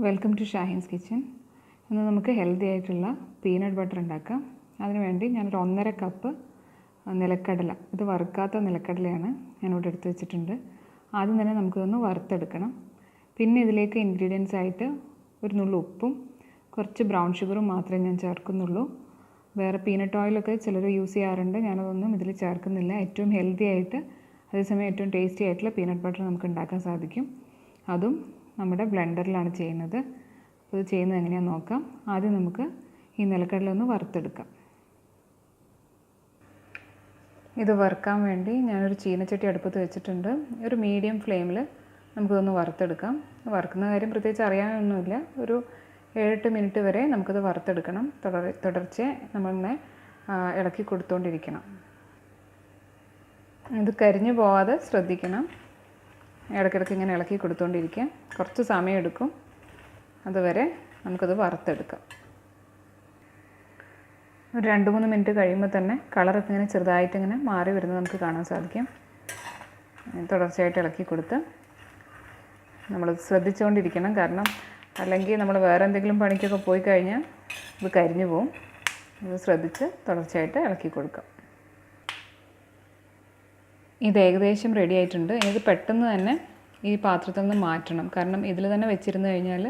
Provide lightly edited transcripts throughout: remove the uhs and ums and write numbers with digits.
Welcome to ഷാഹിൻസ് kitchen. ഇന്ന് നമുക്ക് healthy ആയിട്ടുള്ള പീനട്ട് ബട്ടർ ഉണ്ടാക്കാം. അതിനുവേണ്ടി ഞാനൊരു 1.5 കപ്പ് നിലക്കടല, ഇത് വറുക്കാത്ത നിലക്കടലയാണ് ഞാനിവിടെ എടുത്ത് വെച്ചിട്ടുണ്ട്. ആദ്യം തന്നെ നമുക്കിതൊന്ന് വറുത്തെടുക്കണം. പിന്നെ ഇതിലേക്ക് ഇൻഗ്രീഡിയൻസ് ആയിട്ട് ഒരു നുള്ളു ഉപ്പും കുറച്ച് ബ്രൗൺ ഷുഗറും മാത്രമേ ഞാൻ ചേർക്കുന്നുള്ളൂ. വേറെ പീനട്ട് ഓയിലൊക്കെ ചിലർ യൂസ് ചെയ്യാറുണ്ട്, ഞാനതൊന്നും ഇതിൽ ചേർക്കുന്നില്ല. ഏറ്റവും ഹെൽത്തി ആയിട്ട് അതേസമയം ഏറ്റവും ടേസ്റ്റി ആയിട്ടുള്ള പീനട്ട് ബട്ടർ നമുക്ക് ഉണ്ടാക്കാൻ സാധിക്കും. അതും നമ്മുടെ ബ്ലെൻഡറിലാണ് ചെയ്യുന്നത്. അപ്പോൾ ഇത് ചെയ്യുന്നത് എങ്ങനെയാണെന്ന് നോക്കാം. ആദ്യം നമുക്ക് ഈ നിലക്കടല ഒന്ന് വറുത്തെടുക്കാം. ഇത് വറുക്കാൻ വേണ്ടി ഞാനൊരു ചീനച്ചട്ടി അടുപ്പത്ത് വെച്ചിട്ടുണ്ട്. ഒരു മീഡിയം ഫ്ലെയിമിൽ നമുക്കിതൊന്ന് വറുത്തെടുക്കാം. വറുക്കുന്ന കാര്യം പ്രത്യേകിച്ച് അറിയാനൊന്നുമില്ല. ഒരു 7-8 മിനിറ്റ് വരെ നമുക്കിത് വറുത്തെടുക്കണം. തുടർച്ചയായി നമ്മളിങ്ങനെ ഇളക്കി കൊടുത്തുകൊണ്ടിരിക്കണം. ഇത് കരിഞ്ഞു പോവാതെ ശ്രദ്ധിക്കണം. ഇടയ്ക്കിടയ്ക്ക് ഇങ്ങനെ ഇളക്കി കൊടുത്തുകൊണ്ടിരിക്കുക. കുറച്ച് സമയമെടുക്കും, അതുവരെ നമുക്കത് വറുത്തെടുക്കാം. ഒരു 2-3 മിനിറ്റ് കഴിയുമ്പോൾ തന്നെ കളറൊക്കെ ഇങ്ങനെ ചെറുതായിട്ടിങ്ങനെ മാറി വരുന്നത് നമുക്ക് കാണാൻ സാധിക്കും. തുടർച്ചയായിട്ട് ഇളക്കി കൊടുത്ത് നമ്മൾ ശ്രദ്ധിച്ചുകൊണ്ടിരിക്കണം. കാരണം അല്ലെങ്കിൽ നമ്മൾ വേറെ എന്തെങ്കിലും പണിക്കൊക്കെ പോയി കഴിഞ്ഞാൽ ഇത് കരിഞ്ഞു പോവും. ഇത് ശ്രദ്ധിച്ച് തുടർച്ചയായിട്ട് ഇളക്കി കൊടുക്കാം. ഇത് ഏകദേശം റെഡി ആയിട്ടുണ്ട്. ഇത് പെട്ടെന്ന് തന്നെ ഈ പാത്രത്തിൽ നിന്ന് മാറ്റണം. കാരണം ഇതിൽ തന്നെ വെച്ചിരുന്ന് കഴിഞ്ഞാൽ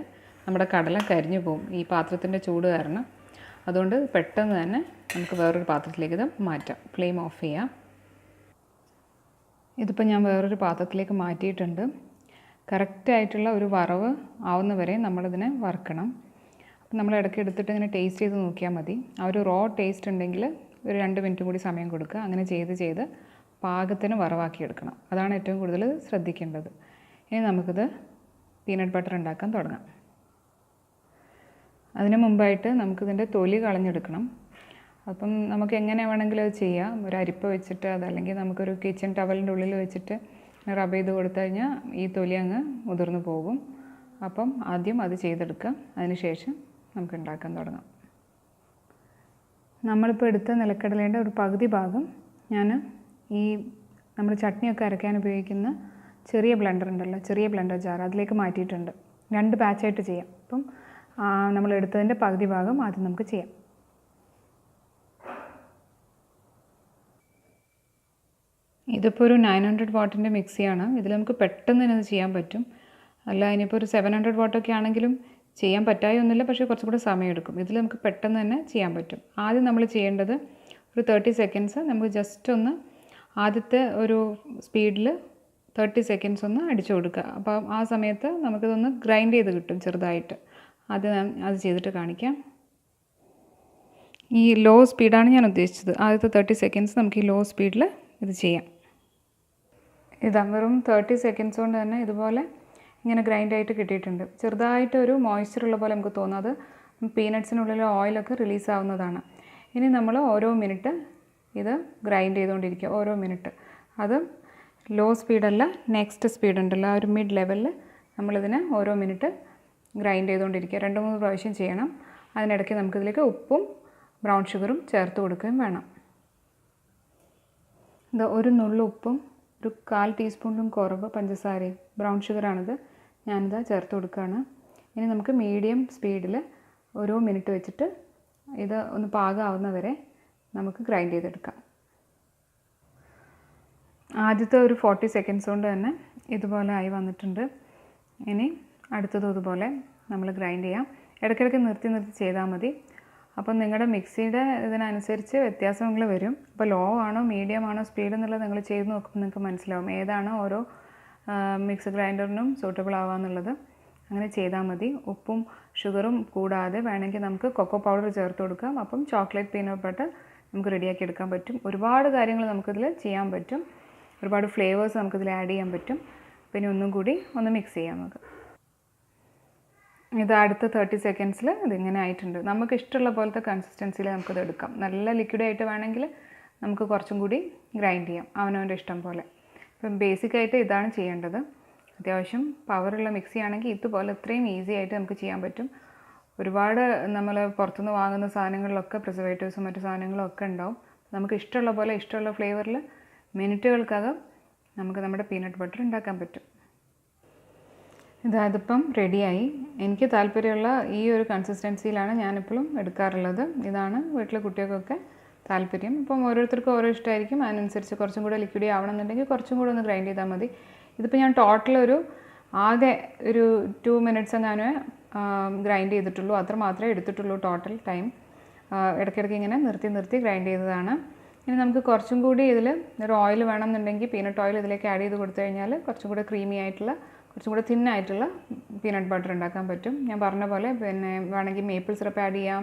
നമ്മുടെ കടല കരിഞ്ഞു പോകും ഈ പാത്രത്തിൻ്റെ ചൂട് കാരണം. അതുകൊണ്ട് പെട്ടെന്ന് തന്നെ നമുക്ക് വേറൊരു പാത്രത്തിലേക്ക് ഇത് മാറ്റാം. ഫ്ലെയിം ഓഫ് ചെയ്യാം. ഇതിപ്പോൾ ഞാൻ വേറൊരു പാത്രത്തിലേക്ക് മാറ്റിയിട്ടുണ്ട്. കറക്റ്റായിട്ടുള്ള ഒരു വറവ് ആവുന്നവരെ നമ്മളിതിനെ വറുക്കണം. അപ്പം നമ്മൾ ഇടയ്ക്ക് എടുത്തിട്ട് ഇങ്ങനെ ടേസ്റ്റ് ചെയ്ത് നോക്കിയാൽ മതി. ആ ഒരു റോ ടേസ്റ്റ് ഉണ്ടെങ്കിൽ ഒരു 2 മിനിറ്റ് കൂടി സമയം കൊടുക്കുക. അങ്ങനെ ചെയ്ത് പാകത്തിന് വറവാക്കിയെടുക്കണം. അതാണ് ഏറ്റവും കൂടുതൽ ശ്രദ്ധിക്കേണ്ടത്. ഇനി നമുക്കിത് പീനട്ട് ബട്ടർ ഉണ്ടാക്കാൻ തുടങ്ങാം. അതിന് മുമ്പായിട്ട് നമുക്കിതിൻ്റെ തൊലി കളഞ്ഞെടുക്കണം. അപ്പം നമുക്ക് എങ്ങനെ വേണമെങ്കിലും അത് ചെയ്യാം. ഒരു അരിപ്പ വെച്ചിട്ട് അതല്ലെങ്കിൽ നമുക്കൊരു കിച്ചൺ ടവലിൻ്റെ ഉള്ളിൽ വെച്ചിട്ട് റബ് ചെയ്ത് കൊടുത്തു കഴിഞ്ഞാൽ ഈ തൊലി അങ്ങ് മുതിർന്നു പോകും. അപ്പം ആദ്യം അത് ചെയ്തെടുക്കാം. അതിനുശേഷം നമുക്ക് ഉണ്ടാക്കാൻ തുടങ്ങാം. നമ്മളിപ്പോൾ എടുത്ത നിലക്കടലേൻ്റെ ഒരു പകുതി ഭാഗം ഞാൻ ഈ നമ്മൾ ചട്നിയൊക്കെ അരയ്ക്കാൻ ഉപയോഗിക്കുന്ന ചെറിയ ബ്ലെൻഡർ ഉണ്ടല്ലോ, ചെറിയ ബ്ലെൻഡർ ജാർ, അതിലേക്ക് മാറ്റിയിട്ടുണ്ട്. 2 ബാച്ചായിട്ട് ചെയ്യാം. അപ്പം നമ്മൾ എടുത്തതിൻ്റെ പകുതി ഭാഗം ആദ്യം നമുക്ക് ചെയ്യാം. ഇതിപ്പോൾ ഒരു 900 വാട്ടിൻ്റെ മിക്സിയാണ്. ഇതിൽ നമുക്ക് പെട്ടെന്ന് തന്നെ ഇത് ചെയ്യാൻ പറ്റും. അല്ല ഇനിയിപ്പോൾ ഒരു 700 വാട്ടൊക്കെ ആണെങ്കിലും ചെയ്യാൻ പറ്റായൊന്നുമില്ല, പക്ഷേ കുറച്ചുകൂടി സമയമെടുക്കും. ഇതിൽ നമുക്ക് പെട്ടെന്ന് തന്നെ ചെയ്യാൻ പറ്റും. ആദ്യം നമ്മൾ ചെയ്യേണ്ടത് ഒരു 30 സെക്കൻഡ്സ് നമുക്ക് ജസ്റ്റ് ഒന്ന് ആദ്യത്തെ ഒരു സ്പീഡിൽ 30 സെക്കൻഡ്സ് ഒന്ന് അടിച്ചു കൊടുക്കുക. അപ്പം ആ സമയത്ത് നമുക്കിതൊന്ന് ഗ്രൈൻഡ് ചെയ്ത് കിട്ടും ചെറുതായിട്ട്. അത് ചെയ്തിട്ട് കാണിക്കാം. ഈ ലോ സ്പീഡാണ് ഞാൻ ഉദ്ദേശിച്ചത്. ആദ്യത്തെ 30 സെക്കൻഡ്സ് നമുക്ക് ഈ ലോ സ്പീഡിൽ ഇത് ചെയ്യാം. ഇത് വെറും 30 സെക്കൻഡ്സ് കൊണ്ട് തന്നെ ഇതുപോലെ ഇങ്ങനെ ഗ്രൈൻഡായിട്ട് കിട്ടിയിട്ടുണ്ട്. ചെറുതായിട്ട് ഒരു മോയ്സ്ചറുള്ള പോലെ നമുക്ക് തോന്നും. അത് പീനട്ട്സിനുള്ളിലെ ഓയിലൊക്കെ റിലീസ് ആവുന്നതാണ്. ഇനി നമ്മൾ ഓരോ മിനിറ്റ് ഇത് ഗ്രൈൻഡ് ചെയ്തുകൊണ്ടിരിക്കുക. ഓരോ മിനിറ്റ് അത് ലോ സ്പീഡല്ല, നെക്സ്റ്റ് സ്പീഡ് ഉണ്ടല്ലോ, ആ ഒരു മിഡ് ലെവലിൽ നമ്മളിതിനെ ഓരോ മിനിറ്റ് ഗ്രൈൻഡ് ചെയ്തുകൊണ്ടിരിക്കുക. 2-3 പ്രാവശ്യം ചെയ്യണം. അതിനിടയ്ക്ക് നമുക്കിതിലേക്ക് ഉപ്പും ബ്രൗൺ ഷുഗറും ചേർത്ത് കൊടുക്കുകയും വേണം. ഇത് ഒരു നുള്ളു ഉപ്പും ഒരു 1/4 ടീസ്പൂണിലും കുറവ് പഞ്ചസാരയും ബ്രൗൺ ഷുഗറാണിത്, ഞാനിത് ചേർത്ത് കൊടുക്കുകയാണ്. ഇനി നമുക്ക് മീഡിയം സ്പീഡിൽ ഓരോ മിനിറ്റ് വെച്ചിട്ട് ഇത് ഒന്ന് പാകമാവുന്നവരെ നമുക്ക് ഗ്രൈൻഡ് ചെയ്തെടുക്കാം. ആദ്യത്തെ ഒരു 40 സെക്കൻഡ്സ് കൊണ്ട് തന്നെ ഇതുപോലെ ആയി വന്നിട്ടുണ്ട്. ഇനി അടുത്തതും ഇതുപോലെ നമ്മൾ ഗ്രൈൻഡ് ചെയ്യാം. ഇടയ്ക്കിടയ്ക്ക് നിർത്തി ചെയ്താൽ മതി. അപ്പം നിങ്ങളുടെ മിക്സിയുടെ ഇതിനനുസരിച്ച് വ്യത്യാസങ്ങൾ വരും. അപ്പോൾ ലോ ആണോ മീഡിയം ആണോ സ്പീഡ് എന്നുള്ളത് നിങ്ങൾ ചെയ്ത് നോക്കുമ്പോൾ നിങ്ങൾക്ക് മനസ്സിലാവും ഏതാണ് ഓരോ മിക്സി ഗ്രൈൻഡറിനും സൂട്ടബിൾ ആവാന്നുള്ളത്. അങ്ങനെ ചെയ്താൽ മതി. ഉപ്പും ഷുഗറും കൂടാതെ വേണമെങ്കിൽ നമുക്ക് കൊക്കോ പൗഡർ ചേർത്ത് കൊടുക്കാം. അപ്പം ചോക്ലേറ്റ് പീനട്ട് ബട്ടർ നമുക്ക് റെഡിയാക്കി എടുക്കാൻ പറ്റും. ഒരുപാട് കാര്യങ്ങൾ നമുക്കിതിൽ ചെയ്യാൻ പറ്റും. ഒരുപാട് ഫ്ലേവേഴ്സ് നമുക്കിതിൽ ആഡ് ചെയ്യാൻ പറ്റും. പിന്നെ ഒന്നും കൂടി ഒന്ന് മിക്സ് ചെയ്യാം നമുക്ക്. ഇത് അടുത്ത 30 സെക്കൻഡ്സിൽ ഇതിങ്ങനെ ആയിട്ടുണ്ട്. നമുക്ക് ഇഷ്ടമുള്ള പോലത്തെ കൺസിസ്റ്റൻസിയിൽ നമുക്കിത് എടുക്കാം. നല്ല ലിക്വിഡായിട്ട് വേണമെങ്കിൽ നമുക്ക് കുറച്ചും കൂടി ഗ്രൈൻഡ് ചെയ്യാം, അവനവൻ്റെ ഇഷ്ടം പോലെ. ഇപ്പം ബേസിക്കായിട്ട് ഇതാണ് ചെയ്യേണ്ടത്. അത്യാവശ്യം പവറുള്ള മിക്സി ആണെങ്കിൽ ഇതുപോലെ ഇത്രയും ഈസി ആയിട്ട് നമുക്ക് ചെയ്യാൻ പറ്റും. ഒരുപാട് നമ്മൾ പുറത്തുനിന്ന് വാങ്ങുന്ന സാധനങ്ങളിലൊക്കെ പ്രിസർവേറ്റീവ്സും മറ്റു സാധനങ്ങളും ഒക്കെ ഉണ്ടാവും. നമുക്ക് ഇഷ്ടമുള്ള പോലെ ഇഷ്ടമുള്ള ഫ്ലേവറിൽ മിനിറ്റുകൾക്കകം നമുക്ക് നമ്മുടെ പീനട്ട് ബട്ടർ ഉണ്ടാക്കാൻ പറ്റും. ഇതിപ്പം റെഡിയായി. എനിക്ക് താല്പര്യമുള്ള ഈ ഒരു കൺസിസ്റ്റൻസിയിലാണ് ഞാനിപ്പോഴും എടുക്കാറുള്ളത്. ഇതാണ് വീട്ടിലെ കുട്ടികൾക്കൊക്കെ താല്പര്യം. ഇപ്പം ഓരോരുത്തർക്കും ഓരോ ഇഷ്ടമായിരിക്കും. അതിനനുസരിച്ച് കുറച്ചും കൂടെ ലിക്വിഡി ആവണമെന്നുണ്ടെങ്കിൽ കുറച്ചും കൂടെ ഒന്ന് ഗ്രൈൻഡ് ചെയ്താൽ മതി. ഇതിപ്പോൾ ഞാൻ ടോട്ടൽ ആകെ ഒരു 2 മിനിറ്റ്സ് എങ്ങാനും ഗ്രൈൻഡ് ചെയ്തിട്ടുള്ളൂ. അത്ര മാത്രമേ എടുത്തിട്ടുള്ളൂ ടോട്ടൽ ടൈം. ഇടയ്ക്കിടയ്ക്ക് ഇങ്ങനെ നിർത്തി ഗ്രൈൻഡ് ചെയ്തതാണ്. ഇനി നമുക്ക് കുറച്ചും കൂടി ഇതിൽ ഒരു ഓയിൽ വേണമെന്നുണ്ടെങ്കിൽ പീനട്ട് ഓയിൽ ഇതിലേക്ക് ആഡ് ചെയ്ത് കൊടുത്തു കഴിഞ്ഞാൽ കുറച്ചും കൂടെ ക്രീമി ആയിട്ടുള്ള, കുറച്ചും കൂടെ തിന്നായിട്ടുള്ള പീനട്ട് ബട്ടർ ഉണ്ടാക്കാൻ പറ്റും. ഞാൻ പറഞ്ഞ പോലെ പിന്നെ വേണമെങ്കിൽ മേപ്പിൾ സിറപ്പ് ആഡ് ചെയ്യാം,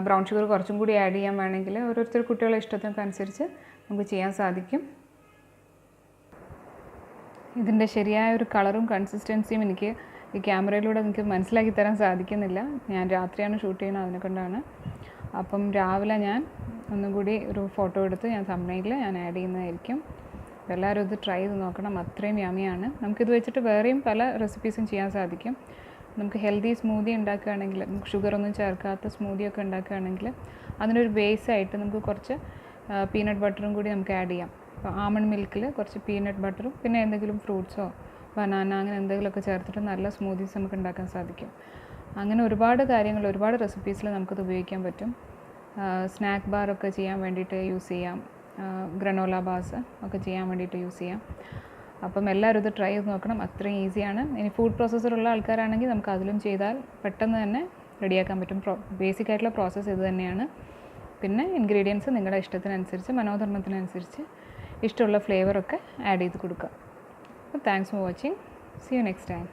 ബ്രൗൺ ഷുഗർ കുറച്ചും കൂടി ആഡ് ചെയ്യാൻ വേണമെങ്കിൽ ഓരോരുത്തർ കുട്ടികളുടെ ഇഷ്ടത്തിനൊക്കെ അനുസരിച്ച് നമുക്ക് ചെയ്യാൻ സാധിക്കും. ഇതിൻ്റെ ശരിയായ ഒരു കളറും കൺസിസ്റ്റൻസിയും എനിക്ക് ഈ ക്യാമറയിലൂടെ എനിക്ക് മനസ്സിലാക്കി തരാൻ സാധിക്കുന്നില്ല. ഞാൻ രാത്രിയാണ് ഷൂട്ട് ചെയ്യുന്നത്, അതിനെക്കൊണ്ടാണ്. അപ്പം രാവിലെ ഞാൻ ഒന്നും കൂടി ഒരു ഫോട്ടോ എടുത്ത് ഞാൻ തംബ്നെയിലിൽ ഞാൻ ആഡ് ചെയ്യുന്നതായിരിക്കും. എല്ലാവരും ഇത് ട്രൈ ചെയ്ത് നോക്കണം, അത്രയും യമ്മിയാണ്. നമുക്കിത് വെച്ചിട്ട് വേറെയും പല റെസിപ്പീസും ചെയ്യാൻ സാധിക്കും. നമുക്ക് ഹെൽത്തി സ്മൂതി ഉണ്ടാക്കുകയാണെങ്കിൽ, നമുക്ക് ഷുഗറൊന്നും ചേർക്കാത്ത സ്മൂതിയൊക്കെ ഉണ്ടാക്കുകയാണെങ്കിൽ അതിനൊരു ബേസായിട്ട് നമുക്ക് കുറച്ച് പീനട്ട് ബട്ടറും കൂടി നമുക്ക് ആഡ് ചെയ്യാം. അപ്പോൾ ആമണ്ട് മിൽക്കിൽ കുറച്ച് പീനട്ട് ബട്ടറും പിന്നെ എന്തെങ്കിലും ഫ്രൂട്ട്സോ ബനാന അങ്ങനെ എന്തെങ്കിലുമൊക്കെ ചേർത്തിട്ട് നല്ല സ്മൂത്തീസ് നമുക്ക് ഉണ്ടാക്കാൻ സാധിക്കും. അങ്ങനെ ഒരുപാട് കാര്യങ്ങൾ, ഒരുപാട് റെസിപ്പീസിൽ നമുക്കത് ഉപയോഗിക്കാൻ പറ്റും. സ്നാക്ക് ബാറൊക്കെ ചെയ്യാൻ വേണ്ടിയിട്ട് യൂസ് ചെയ്യാം, ഗ്രനോല ബാർസ് ഒക്കെ ചെയ്യാൻ വേണ്ടിയിട്ട് യൂസ് ചെയ്യാം. അപ്പം എല്ലാവരും ഇത് ട്രൈ ചെയ്ത് നോക്കണം, അത്രയും ഈസിയാണ്. ഇനി ഫുഡ് പ്രോസസ്സറുള്ള ആൾക്കാരാണെങ്കിൽ നമുക്ക് അതിലും ചെയ്താൽ പെട്ടെന്ന് തന്നെ റെഡിയാക്കാൻ പറ്റും. ബേസിക് ആയിട്ടുള്ള പ്രോസസ്സ് ഇത് തന്നെയാണ്. പിന്നെ ഇൻഗ്രീഡിയൻസ് നിങ്ങളുടെ ഇഷ്ടത്തിനനുസരിച്ച്, മനോധർമ്മത്തിനനുസരിച്ച് ഇഷ്ടമുള്ള ഫ്ലേവറൊക്കെ ആഡ് ചെയ്ത് കൊടുക്കുക. അപ്പോൾ thanks for watching. See you next time.